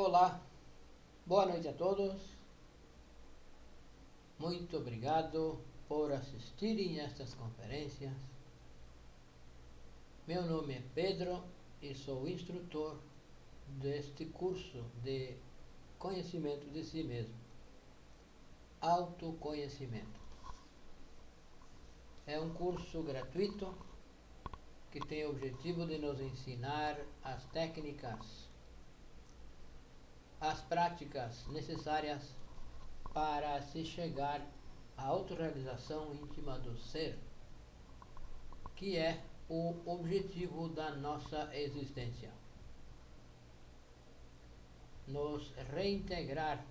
Olá, boa noite a todos. Muito obrigado por assistirem estas conferências. Meu nome é Pedro e sou instrutor deste curso de conhecimento de si mesmo, autoconhecimento. É um curso gratuito que tem o objetivo de nos ensinar as técnicas, as práticas necessárias para se chegar à autorrealização íntima do ser, que é o objetivo da nossa existência. Nos reintegrar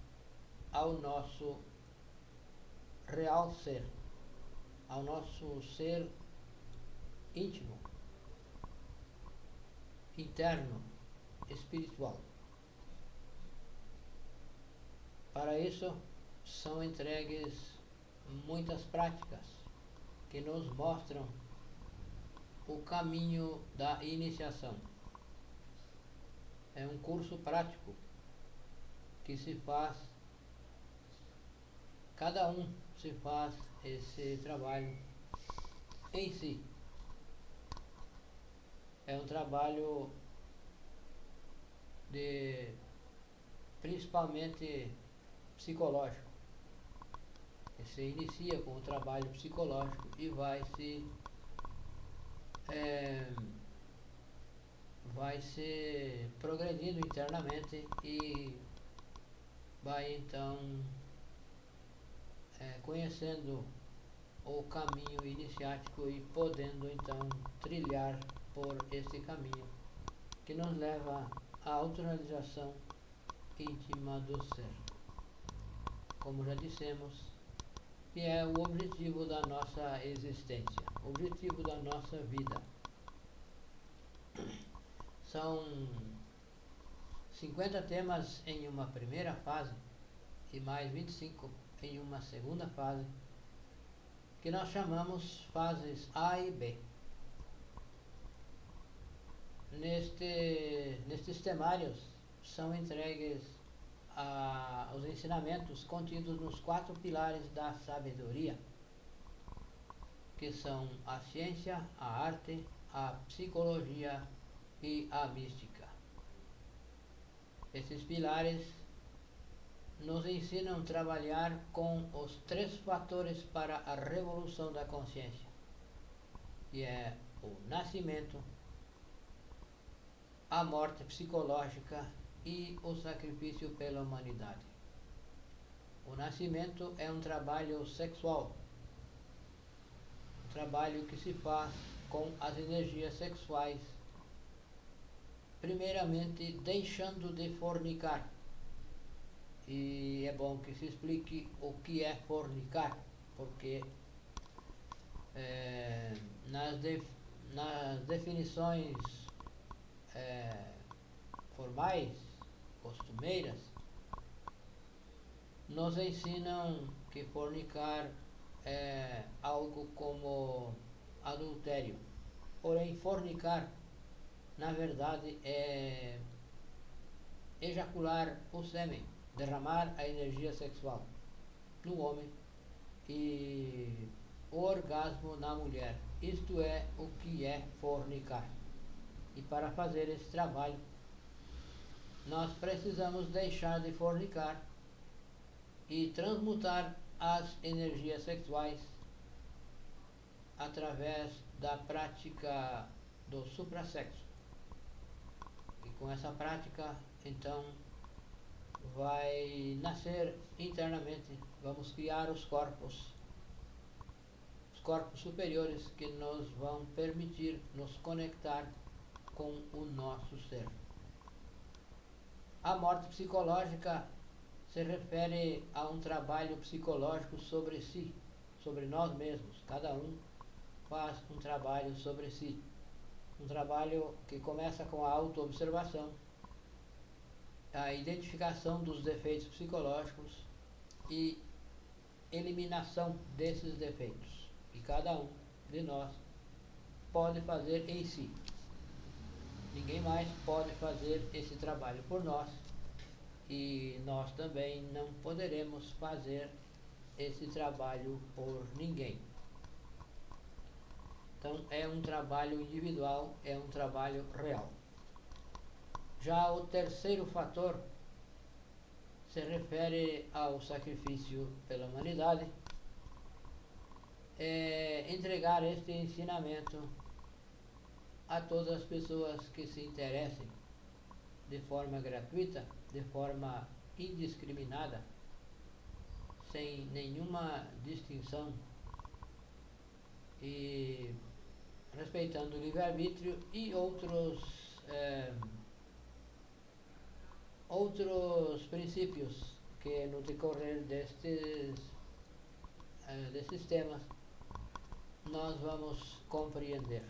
ao nosso real ser, ao nosso ser íntimo, interno, espiritual. Para isso, são entregues muitas práticas que nos mostram o caminho da iniciação. É um curso prático que se faz, cada um se faz esse trabalho em si. É um trabalho principalmente psicológico. Você inicia com o trabalho psicológico e vai se progredindo internamente e vai então conhecendo o caminho iniciático e podendo então trilhar por esse caminho que nos leva à autorrealização íntima do ser. Como já dissemos, que é o objetivo da nossa existência, o objetivo da nossa vida. São 50 temas em uma primeira fase e mais 25 em uma segunda fase, que nós chamamos fases A e B. Nestes temários são entregues os ensinamentos contidos nos 4 pilares da sabedoria, que são a ciência, a arte, a psicologia e a mística. Esses pilares nos ensinam a trabalhar com os 3 fatores para a revolução da consciência, que é o nascimento, a morte psicológica e o sacrifício pela humanidade. O nascimento é um trabalho sexual, um trabalho que se faz com as energias sexuais, primeiramente deixando de fornicar. E é bom que se explique o que é fornicar, porque nas definições formais, costumeiras, nos ensinam que fornicar é algo como adultério. Porém, fornicar, na verdade, é ejacular o sêmen, derramar a energia sexual no homem e o orgasmo na mulher. Isto é o que é fornicar. E para fazer esse trabalho, nós precisamos deixar de fornicar e transmutar as energias sexuais através da prática do suprassexo. E com essa prática, então, vai nascer internamente, vamos criar os corpos superiores que nos vão permitir nos conectar com o nosso ser. A morte psicológica se refere a um trabalho psicológico sobre si, sobre nós mesmos. Cada um faz um trabalho sobre si. Um trabalho que começa com a autoobservação, a identificação dos defeitos psicológicos e eliminação desses defeitos. E cada um de nós pode fazer em si. Ninguém mais pode fazer esse trabalho por nós, e nós também não poderemos fazer esse trabalho por ninguém. Então é um trabalho individual, é um trabalho real. Já o terceiro fator se refere ao sacrifício pela humanidade. É entregar este ensinamento a todas as pessoas que se interessem de forma gratuita, de forma indiscriminada, sem nenhuma distinção e respeitando o livre-arbítrio e outros princípios que no decorrer destes temas nós vamos compreender.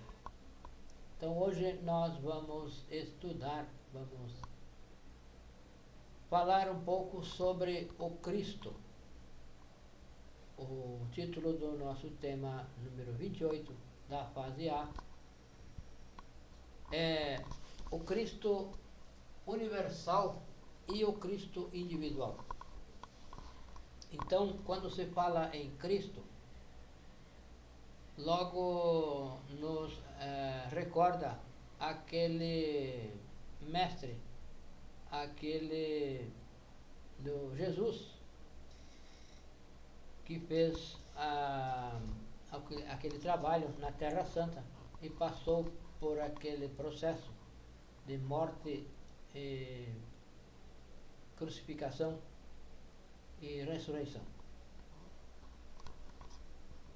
Então hoje nós vamos estudar, vamos falar um pouco sobre o Cristo. O título do nosso tema número 28 da fase A é o Cristo universal e o Cristo individual. Então, quando se fala em Cristo, logo nos recorda aquele mestre, aquele do Jesus, que fez aquele trabalho na Terra Santa e passou por aquele processo de morte, crucificação e ressurreição.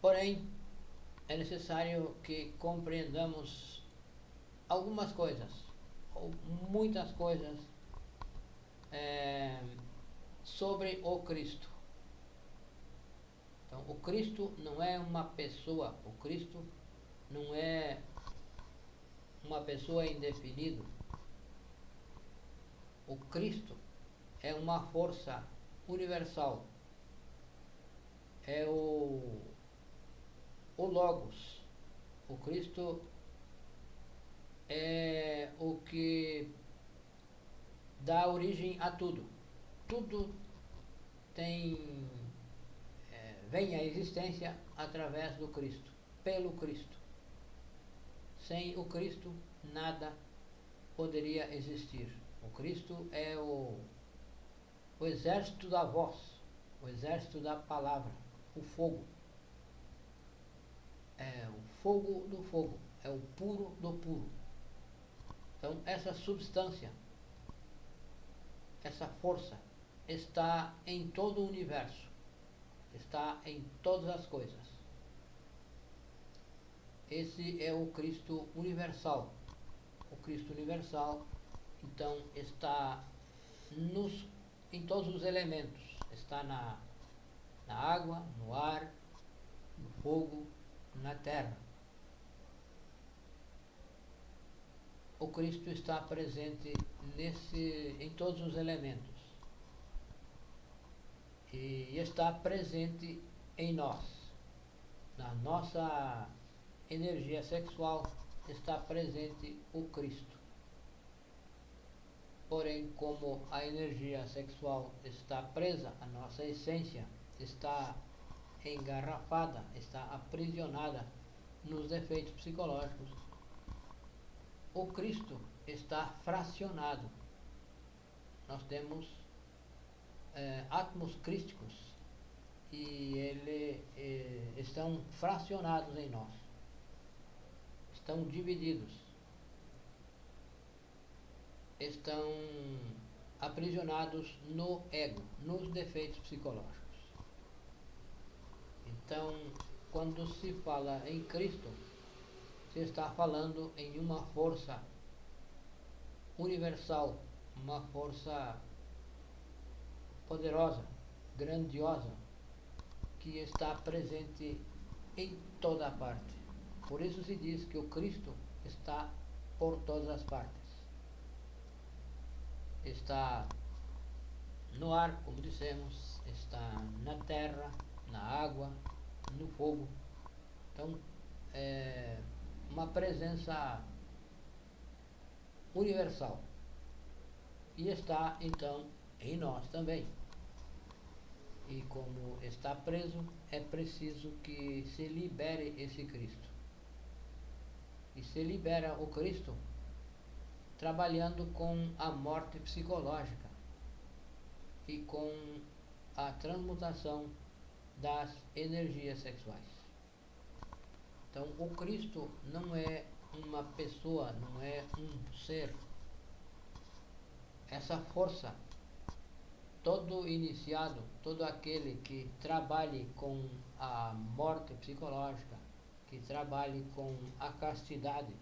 Porém, é necessário que compreendamos algumas coisas, ou muitas coisas, sobre o Cristo. Então, o Cristo não é uma pessoa, o Cristo não é uma pessoa indefinida. O Cristo é uma força universal, é o Logos. O Cristo é o que dá origem a tudo. Tudo vem à existência através do Cristo, pelo Cristo. Sem o Cristo, nada poderia existir. O Cristo é o exército da voz, o exército da palavra, o fogo. É o fogo do fogo, é o puro do puro. Então, essa substância, essa força, está em todo o universo, está em todas as coisas. Esse é o Cristo universal. O Cristo universal, então, está em todos os elementos. Está na água, no ar, no fogo, na terra. O Cristo está presente em todos os elementos. E está presente em nós. Na nossa energia sexual está presente o Cristo. Porém, como a energia sexual está presa, a nossa essência está engarrafada, está aprisionada nos defeitos psicológicos, o Cristo está fracionado. Nós temos átomos crísticos e estão fracionados em nós, estão divididos, estão aprisionados no ego, nos defeitos psicológicos. Então, quando se fala em Cristo, se está falando em uma força universal, uma força poderosa, grandiosa, que está presente em toda a parte. Por isso se diz que o Cristo está por todas as partes. Está no ar, como dissemos, está na terra, na água, no fogo. Então, é uma presença universal. E está, então, em nós também. E como está preso, é preciso que se libere esse Cristo. E se libera o Cristo trabalhando com a morte psicológica e com a transmutação das energias sexuais. Então, o Cristo não é uma pessoa, não é um ser. Essa força, todo iniciado, todo aquele que trabalhe com a morte psicológica, que trabalhe com a castidade,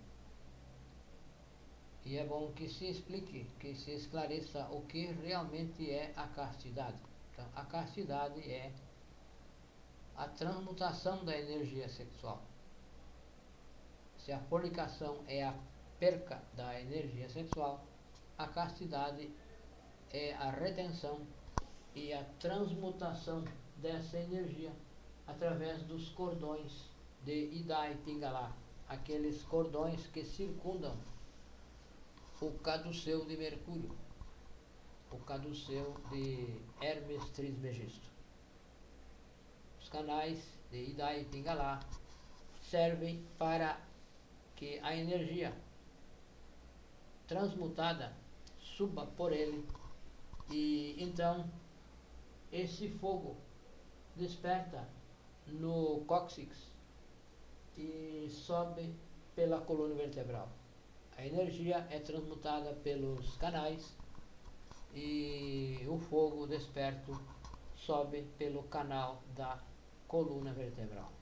e é bom que se explique, que se esclareça o que realmente é a castidade. Então, a castidade é a transmutação da energia sexual. Se a fornicação é a perca da energia sexual, a castidade é a retenção e a transmutação dessa energia através dos cordões de Ida e Pingala, aqueles cordões que circundam o caduceu de Mercúrio, o caduceu de Hermes Trismegisto. Os canais de Ida e Pingala servem para que a energia transmutada suba por ele e então esse fogo desperta no cóccix e sobe pela coluna vertebral. A energia é transmutada pelos canais e o fogo desperto sobe pelo canal da coluna vertebral.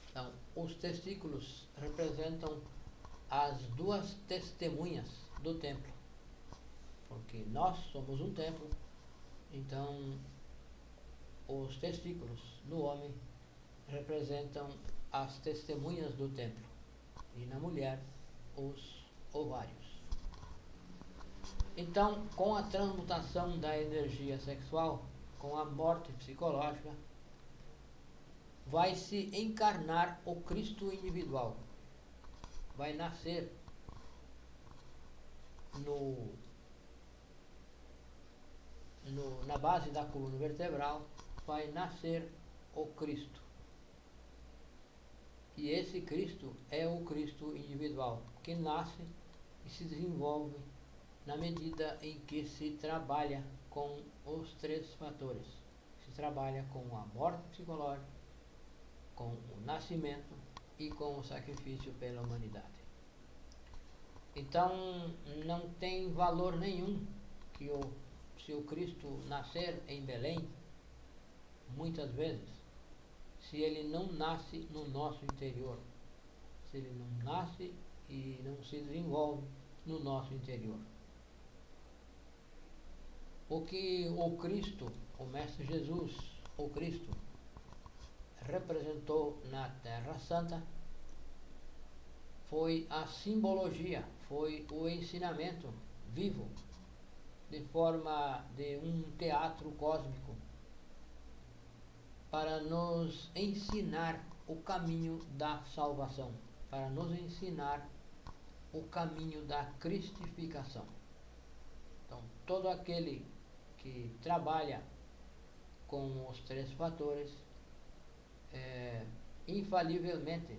Então, os testículos representam as duas testemunhas do templo, porque nós somos um templo, então os testículos no homem representam as testemunhas do templo e na mulher os ovários. Então, com a transmutação da energia sexual, com a morte psicológica, vai se encarnar o Cristo individual. Vai nascer na base da coluna vertebral, vai nascer o Cristo. E esse Cristo é o Cristo individual, que nasce e se desenvolve na medida em que se trabalha com os três fatores. Se trabalha com a morte psicológica, com o nascimento e com o sacrifício pela humanidade. Então, não tem valor nenhum que se o Cristo nascer em Belém, muitas vezes, se ele não nasce no nosso interior, se ele não nasce e não se desenvolve no nosso interior. O que o Cristo, o Mestre Jesus, o Cristo, representou na Terra Santa foi a simbologia, foi o ensinamento vivo, de forma de um teatro cósmico, para nos ensinar o caminho da salvação, para nos ensinar o caminho da cristificação. Então, todo aquele que trabalha com os três fatores, infalivelmente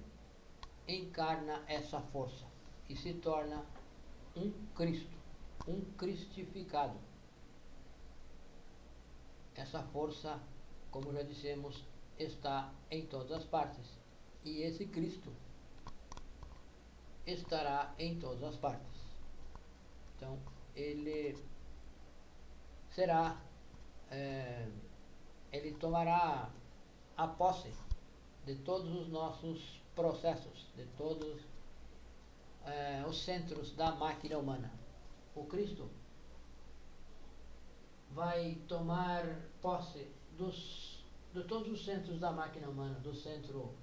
encarna essa força e se torna um Cristo, um cristificado. Essa força, como já dissemos, está em todas as partes, e esse Cristo estará em todas as partes. Então, ele será, ele tomará a posse de todos os nossos processos, de todos os centros da máquina humana. O Cristo vai tomar posse de todos os centros da máquina humana, do centro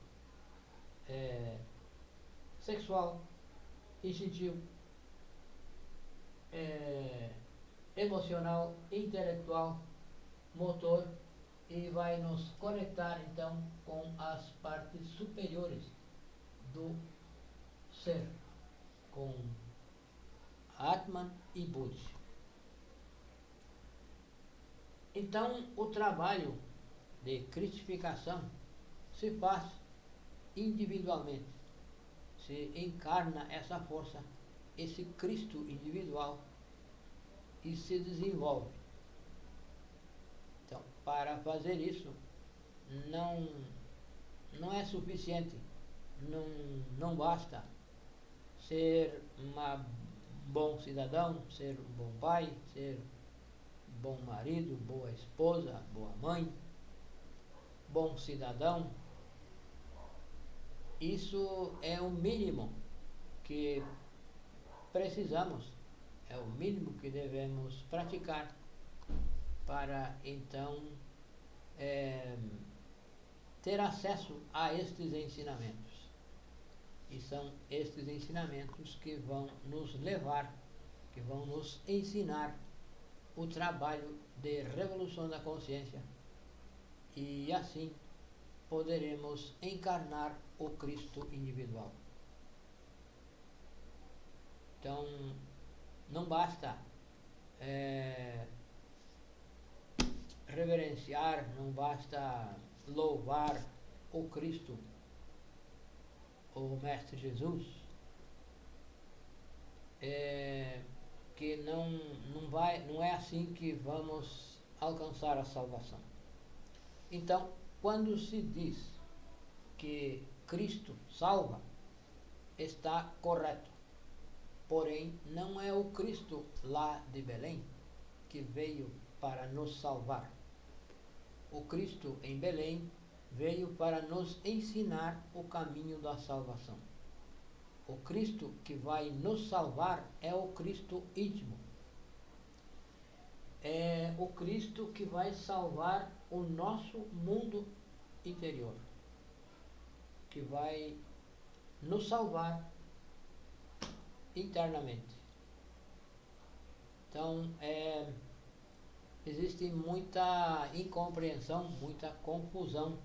sexual, instintivo, emocional, intelectual, motor, e vai nos conectar então com as partes superiores do ser, com Atman e Budi. Então, o trabalho de cristificação se faz individualmente, se encarna essa força, esse Cristo individual e se desenvolve. Então, para fazer isso, não, não é suficiente, não basta ser um bom cidadão, ser um bom pai, ser bom marido, boa esposa, boa mãe, bom cidadão. Isso é o mínimo que precisamos, é o mínimo que devemos praticar para então ter acesso a estes ensinamentos. E são estes ensinamentos que vão nos levar, que vão nos ensinar o trabalho de revolução da consciência, e assim poderemos encarnar o Cristo individual. Então, não basta reverenciar, não basta louvar o Cristo, o Mestre Jesus, que não é assim que vamos alcançar a salvação. Então, quando se diz que Cristo salva, está correto. Porém, não é o Cristo lá de Belém que veio para nos salvar. O Cristo em Belém veio para nos ensinar o caminho da salvação. O Cristo que vai nos salvar é o Cristo íntimo. É o Cristo que vai salvar o nosso mundo interior, que vai nos salvar internamente. Então, existe muita incompreensão, muita confusão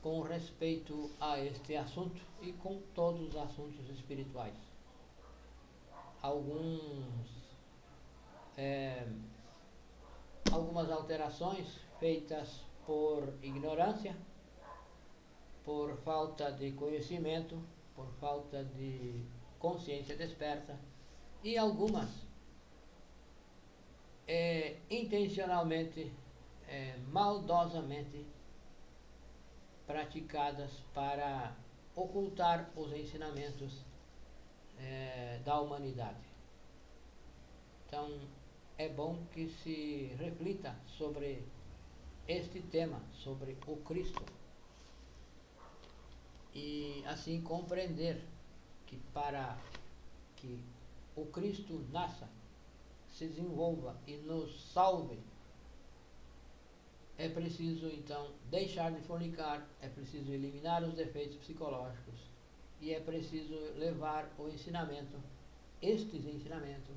com respeito a este assunto e com todos os assuntos espirituais. Algumas alterações feitas por ignorância, por falta de conhecimento, por falta de consciência desperta, e algumas intencionalmente, maldosamente praticadas para ocultar os ensinamentos da humanidade. Então, é bom que se reflita sobre este tema, sobre o Cristo, e assim compreender que para que o Cristo nasça, se desenvolva e nos salve, é preciso então deixar de fornicar, é preciso eliminar os defeitos psicológicos e é preciso levar estes ensinamentos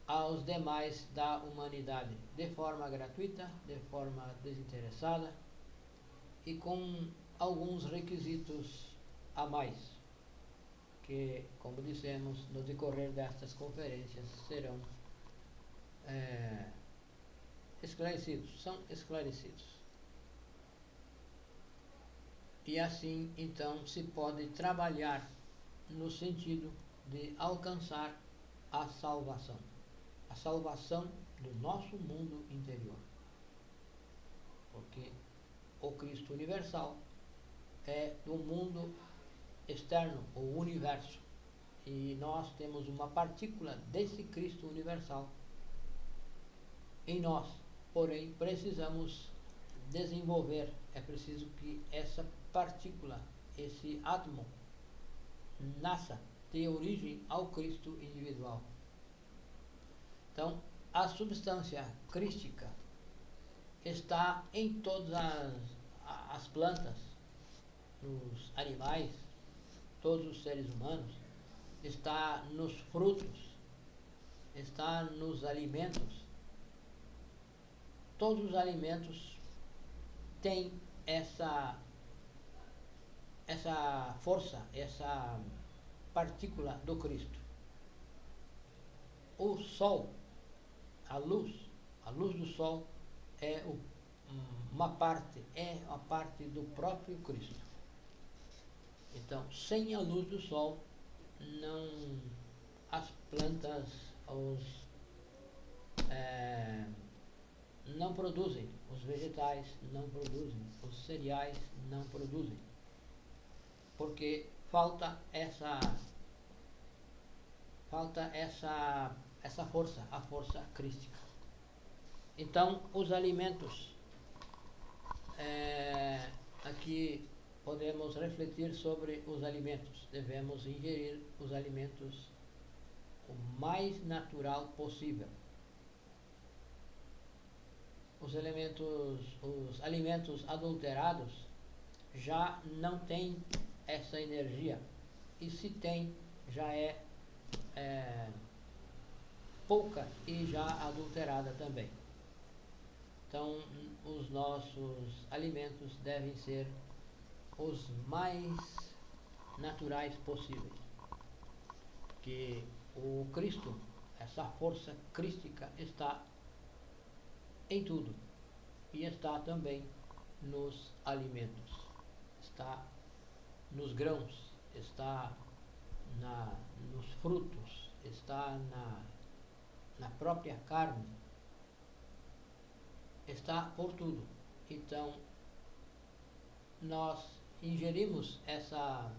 aos demais da humanidade, de forma gratuita, de forma desinteressada e com alguns requisitos a mais, que, como dissemos, no decorrer destas conferências serão são esclarecidos. E assim, então, se pode trabalhar no sentido de alcançar a salvação do nosso mundo interior. Porque o Cristo universal é do mundo externo, o universo. E nós temos uma partícula desse Cristo universal em nós. Porém, precisamos desenvolver, é preciso que essa partícula, esse átomo, nasça, dê origem ao Cristo individual. Então, a substância crística está em todas as plantas, nos animais, todos os seres humanos, está nos frutos, está nos alimentos. Todos os alimentos têm essa força, essa partícula do Cristo. O sol, a luz do sol uma parte do próprio Cristo. Então, sem a luz do sol, as plantas, não produzem, os vegetais não produzem, os cereais não produzem, porque falta essa força, a força crística. Então, os alimentos, aqui podemos refletir sobre os alimentos. Devemos ingerir os alimentos o mais natural possível. Os alimentos adulterados já não têm essa energia, e se tem, já é pouca e já adulterada também. Então, os nossos alimentos devem ser os mais naturais possíveis, que o Cristo, essa força crística, está em tudo, e está também nos alimentos, está nos grãos, está nos frutos, está na própria carne, está por tudo. Então, nós ingerimos essa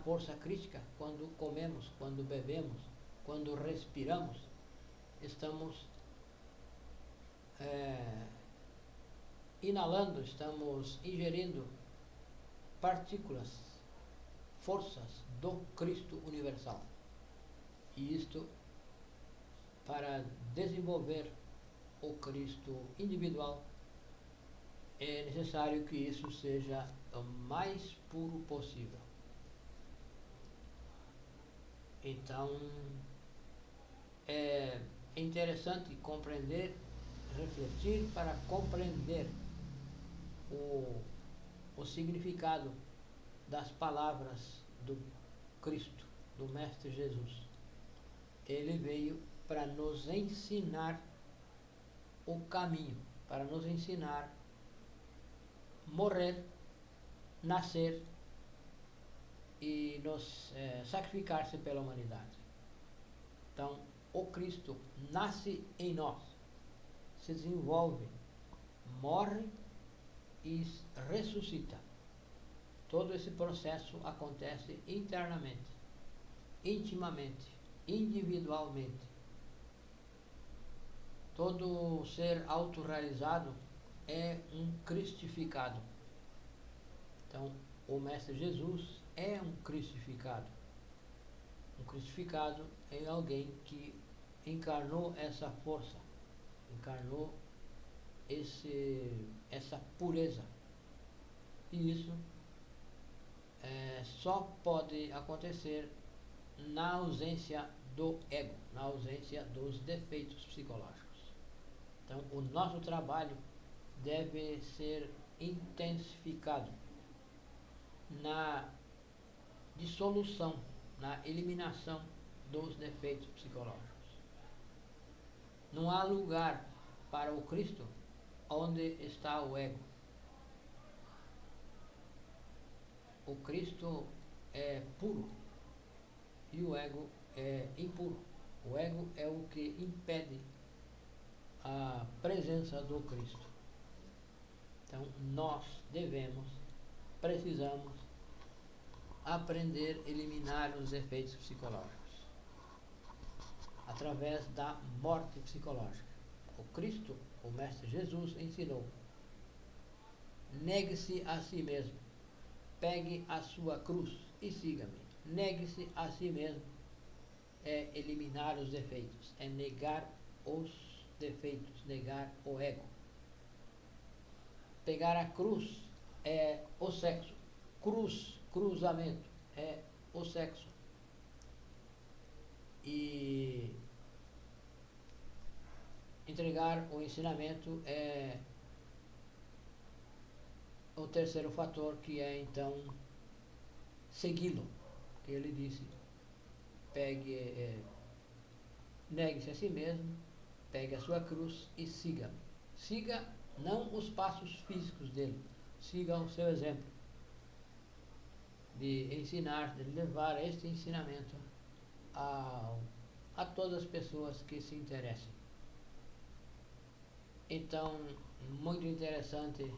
força crítica quando comemos, quando bebemos, quando respiramos. Estamos inalando, estamos ingerindo partículas, forças do Cristo universal. E isto, para desenvolver o Cristo individual, é necessário que isso seja o mais puro possível. Então, é interessante compreender, refletir para compreender o significado das palavras do Cristo, do Mestre Jesus. Ele veio para nos ensinar o caminho, para nos ensinar morrer, nascer e nos sacrificar-se pela humanidade. Então, o Cristo nasce em nós, se desenvolve, morre e ressuscita. Todo esse processo acontece internamente, intimamente, individualmente. Todo ser autorrealizado é um cristificado. Então, o Mestre Jesus é um cristificado. Um cristificado é alguém que encarnou essa força, encarnou essa pureza. E isso só pode acontecer na ausência do ego, na ausência dos defeitos psicológicos. Então, o nosso trabalho deve ser intensificado na dissolução, na eliminação dos defeitos psicológicos. Não há lugar para o Cristo onde está o ego. O Cristo é puro e o ego é impuro. O ego é o que impede a presença do Cristo. Então, nós precisamos aprender a eliminar os efeitos psicológicos através da morte psicológica. O Cristo, o Mestre Jesus, ensinou: negue-se a si mesmo, pegue a sua cruz e siga-me. Negue-se a si mesmo é eliminar os defeitos, é negar os defeitos, negar o ego. Pegar a cruz é o sexo. Cruzamento é o sexo. E entregar o ensinamento é o terceiro fator, que é então segui-lo. Que ele disse: negue-se a si mesmo, pegue a sua cruz e siga-me. Siga não os passos físicos dele, siga o seu exemplo de ensinar, de levar este ensinamento a todas as pessoas que se interessem. Então, muito interessante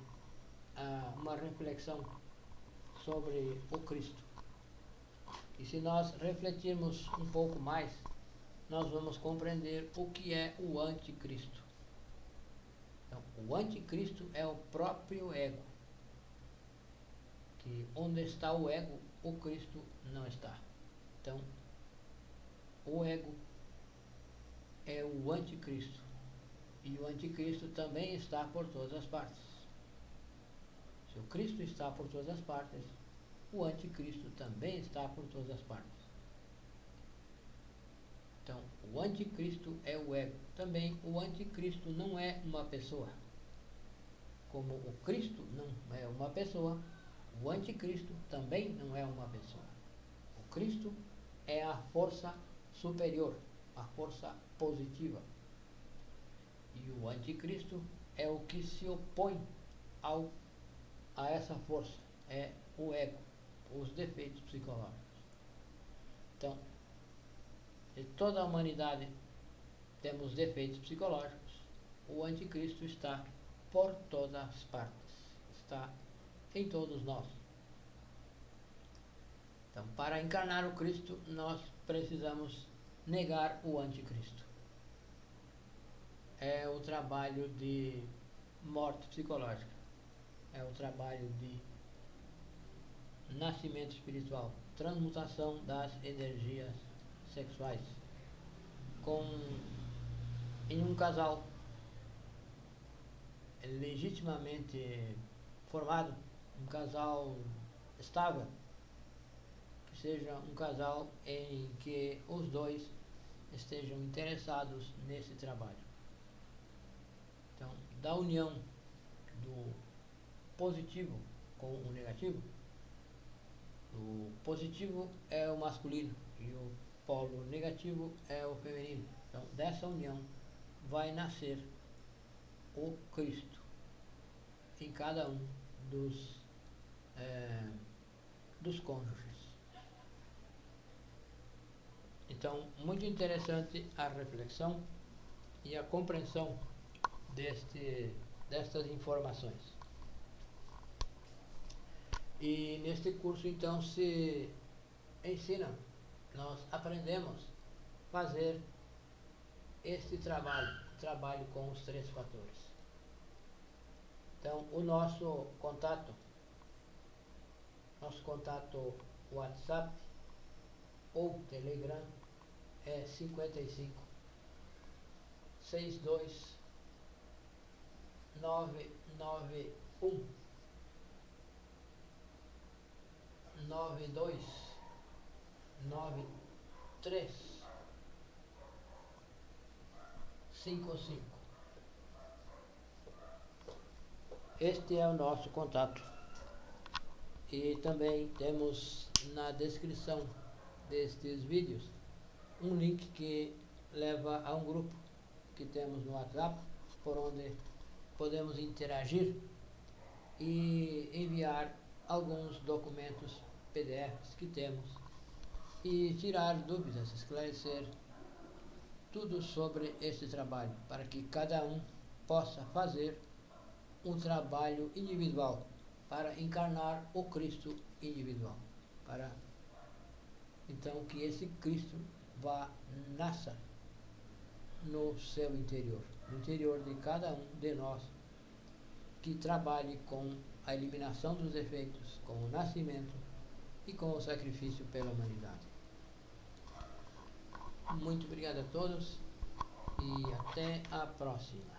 uma reflexão sobre o Cristo. E se nós refletirmos um pouco mais, nós vamos compreender o que é o anticristo. Então, o anticristo é o próprio ego. Que onde está o ego, o Cristo não está. Então, o ego é o anticristo. E o anticristo também está por todas as partes. Se o Cristo está por todas as partes, o anticristo também está por todas as partes. Então, o anticristo é o ego. Também o anticristo não é uma pessoa. Como o Cristo não é uma pessoa, o anticristo também não é uma pessoa. O Cristo é a força superior, a força positiva. E o anticristo é o que se opõe a essa força, é o ego, os defeitos psicológicos. Então, de toda a humanidade temos defeitos psicológicos, o anticristo está por todas as partes, está em todos nós. Então, para encarnar o Cristo, nós precisamos negar o anticristo. É o trabalho de morte psicológica, é o trabalho de nascimento espiritual, transmutação das energias sexuais. Em um casal legitimamente formado, um casal estável, que seja um casal em que os dois estejam interessados nesse trabalho. Então, da união do positivo com o negativo, o positivo é o masculino e o polo negativo é o feminino. Então, dessa união vai nascer o Cristo em cada um dos cônjuges. Então, muito interessante a reflexão e a compreensão destas informações. E neste curso, então, se ensina, nós aprendemos a fazer este trabalho com os 3 fatores. Então, o nosso contato WhatsApp ou Telegram é 55 62 991 92 93 55. Este é o nosso contato. E também temos na descrição destes vídeos um link que leva a um grupo que temos no WhatsApp, por onde podemos interagir e enviar alguns documentos PDFs que temos e tirar dúvidas, esclarecer tudo sobre este trabalho, para que cada um possa fazer um trabalho individual para encarnar o Cristo individual, para então que esse Cristo nasça no seu interior, no interior de cada um de nós, que trabalhe com a eliminação dos defeitos, com o nascimento e com o sacrifício pela humanidade. Muito obrigado a todos e até a próxima.